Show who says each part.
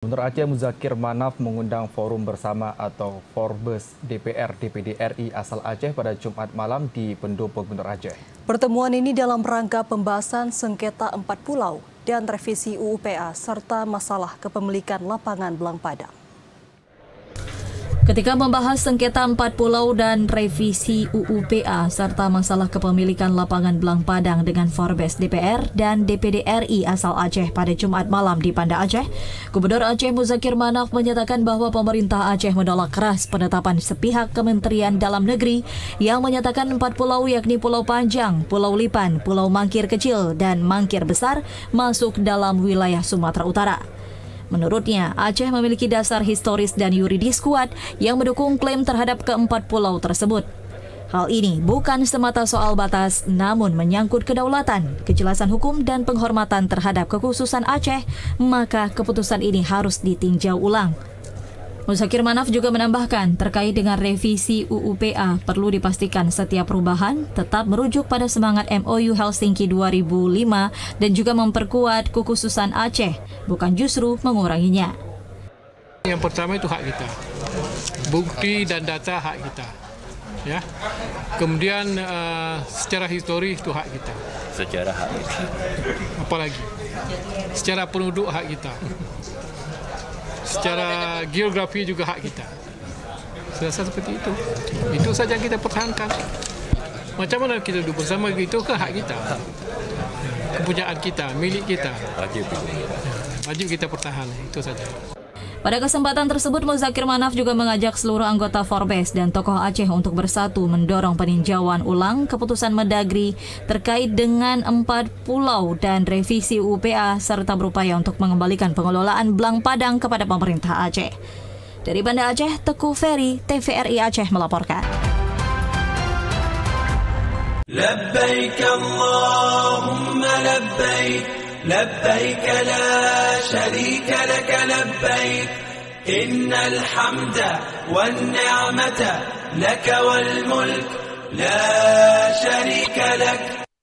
Speaker 1: Gubernur Aceh Muzakir Manaf mengundang forum bersama atau Forbes DPR DPD RI asal Aceh pada Jumat malam di Pendopo Gubernur Aceh.
Speaker 2: Pertemuan ini dalam rangka pembahasan sengketa 4 pulau dan revisi UU PA serta masalah kepemilikan lapangan Belang Padang. Ketika membahas sengketa 4 pulau dan revisi UU PA serta masalah kepemilikan lapangan Belang Padang dengan Forbes DPR dan DPD RI asal Aceh pada Jumat malam di Banda Aceh, Gubernur Aceh Muzakir Manaf menyatakan bahwa pemerintah Aceh menolak keras penetapan sepihak Kementerian Dalam Negeri yang menyatakan 4 pulau yakni Pulau Panjang, Pulau Lipan, Pulau Mangkir Kecil, dan Mangkir Besar masuk dalam wilayah Sumatera Utara. Menurutnya, Aceh memiliki dasar historis dan yuridis kuat yang mendukung klaim terhadap keempat pulau tersebut. Hal ini bukan semata soal batas, namun menyangkut kedaulatan, kejelasan hukum, dan penghormatan terhadap kekhususan Aceh, maka keputusan ini harus ditinjau ulang. Muzakir Manaf juga menambahkan terkait dengan revisi UU PA perlu dipastikan setiap perubahan tetap merujuk pada semangat MOU Helsinki 2005 dan juga memperkuat kekhususan Aceh, bukan justru menguranginya.
Speaker 3: Yang pertama itu hak kita, bukti dan data hak kita, ya. Kemudian secara histori itu hak kita.
Speaker 4: Secara hak kita.
Speaker 3: Apalagi secara penduduk hak kita. Secara geografi juga hak kita. Serasa seperti itu. Itu saja yang kita pertahankan. Macam mana kita duduk bersama, itu ke hak kita. Kepunyaan kita, milik kita. Wajib kita pertahan, itu saja.
Speaker 2: Pada kesempatan tersebut, Muzakir Manaf juga mengajak seluruh anggota Forbes dan tokoh Aceh untuk bersatu mendorong peninjauan ulang keputusan Mendagri terkait dengan 4 pulau dan revisi UU PA serta berupaya untuk mengembalikan pengelolaan Belang Padang kepada pemerintah Aceh. Dari Banda Aceh, Teguh Ferry, TVRI Aceh melaporkan.
Speaker 5: Labbaik Allahumma labbaik. لبيك لا شريك لك لبيك إن الحمد والنعمة لك والملك لا شريك لك